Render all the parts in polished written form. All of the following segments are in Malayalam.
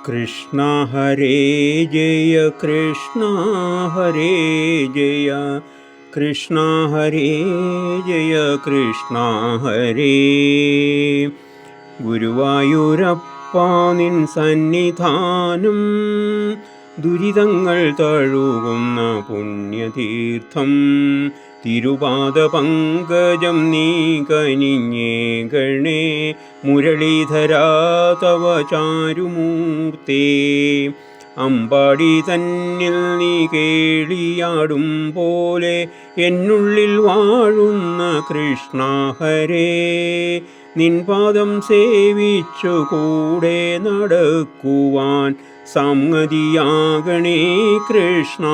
കൃഷ്ണ ഹരേ ജയ കൃഷ്ണ ഹരേ ജയ കൃഷ്ണ ഹരേ ജയ കൃഷ്ണ ഹരേ. ഗുരുവായൂരപ്പ നിൻ സന്നിധാനം ദുരിതങ്ങൾ തഴുകുന്ന പുണ്യതീർത്ഥം. തിരുപാദ പങ്കജം നീ കനിഞ്ഞേകണേ മുരളീധരാ തവ ചാരുമൂർത്തേ. അമ്പാടി തന്നിൽ നീ കേളിയാടും പോലെ എന്നുള്ളിൽ വാഴുന്ന കൃഷ്ണ ഹരേ. നിൻ പാദം സേവിച്ചു കൂടെ നടക്കുവാൻ സമ്മതിയാകണേ കൃഷ്ണ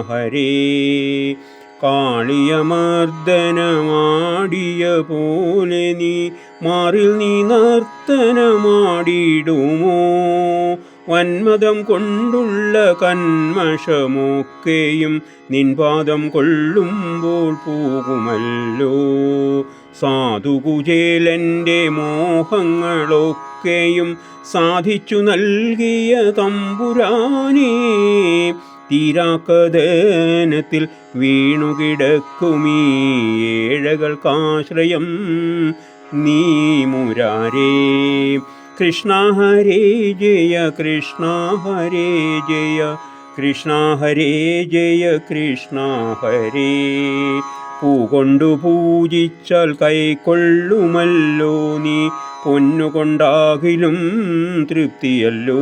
ഹരേ. കാളിയമർദ്ദനമാടിയ പോലെ നീ മാറിൽ നീ നർത്തനമാടിടുമോ? വന്മതം കൊണ്ടുള്ള കന്മഷമൊക്കെയും നിൻപാദം കൊള്ളുമ്പോൾ പോകുമല്ലോ. സാധുകുചേലൻ്റെ മോഹങ്ങളൊക്കെയും സാധിച്ചു നൽകിയ തമ്പുരാനേ. തീരാക്കഥനത്തിൽ വീണുകിടക്കുമീ ഏഴകൾക്കാശ്രയം നീ മുരാരേ. കൃഷ്ണ ഹരേ ജയ കൃഷ്ണ ഹരേ ജയ കൃഷ്ണ ഹരേ ജയ കൃഷ്ണ ഹരേ. പൂകൊണ്ടു പൂജിച്ചാൽ കൈക്കൊള്ളുമല്ലോ നീ പൊന്നുകൊണ്ടാകിലും തൃപ്തിയല്ലോ.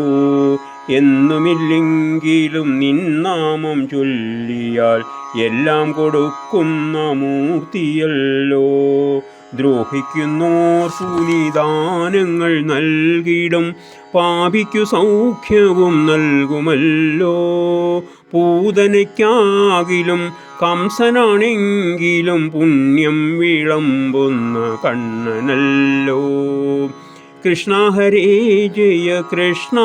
എന്നുമില്ലെങ്കിലും നിന്നാമം ചൊല്ലിയാൽ എല്ലാം കൊടുക്കുന്ന മൂർത്തിയല്ലോ. ദ്രോഹിക്കുന്നോർ സുനിദാനങ്ങൾ നൽകിടും പാപിക്കു സൗഖ്യവും നൽകുമല്ലോ. പൂതനയ്ക്കാകിലും കംസനാണെങ്കിലും പുണ്യം വിളമ്പുന്ന കണ്ണനല്ലോ. കൃഷ്ണ ഹരേ ജയ കൃഷ്ണ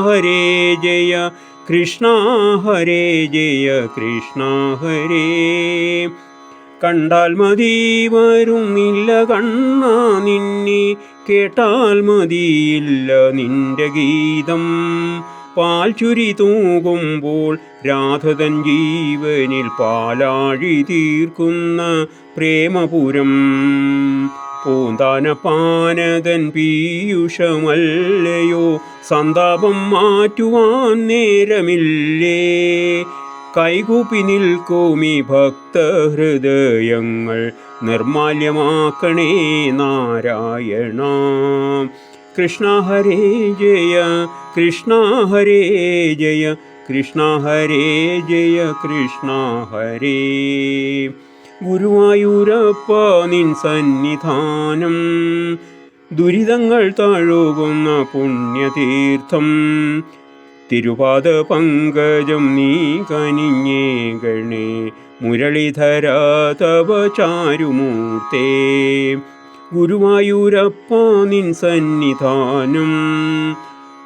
ഹരേ ജയ കൃഷ്ണ ഹരേ ജയ കൃഷ്ണ ഹരേ. കണ്ടാൽ മതി വരുന്നില്ല കണ്ണ നിന്നെ, കേട്ടാൽ മതിയില്ല നിന്റെ ഗീതം. പാൽ ചുരി തൂകുമ്പോൾ രാധതൻ ജീവനിൽ പാലാഴി തീർക്കുന്ന പ്രേമപുരം. പൂന്താനപാനതൻ പീയൂഷമല്ലയോ, സന്താപം മാറ്റുവാൻ നേരമില്ലേ. കൈകൂപ്പി നിൽക്കുമീ ഭക്തഹൃദയങ്ങൾ നിർമാല്യമാക്കണേ നാരായണ. കൃഷ്ണ ഹരേ ജയ കൃഷ്ണ ഹരേ ജയ കൃഷ്ണ ഹരേ ജയ കൃഷ്ണ ഹരേ. ഗുരുവായൂരപ്പ നിൻ സന്നിധാനം ദുരിതങ്ങൾ തഴുകുന്ന പുണ്യതീർത്ഥം. തിരുപാദ പങ്കജം നീ കനിഞ്ഞേകണേ മുരളീധരാ തവ ചാരുമൂർത്തേ. ഗുരുവായൂരപ്പ നിൻ സന്നിധാനം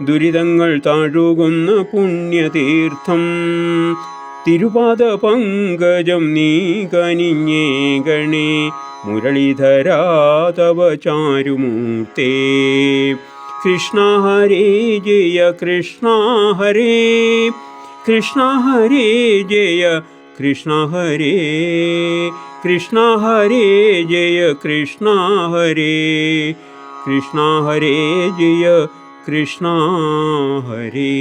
ദുരിതങ്ങൾ തഴുകുന്ന പുണ്യതീർത്ഥം. തിരുപാദ പങ്കജം നീ കനിഞ്ഞേകണേ മുരളീധരാ തവ ചാരുമൂർത്തേ. കൃഷ്ണ ഹരേ ജയ കൃഷ്ണ ഹരേ കൃഷ്ണ ഹരേ ജയ കൃഷ്ണ ഹരേ കൃഷ്ണ ഹരേ ജയ കൃഷ്ണ ഹരേ കൃഷ്ണ ഹരേ ജയ കൃഷ്ണ ഹരേ.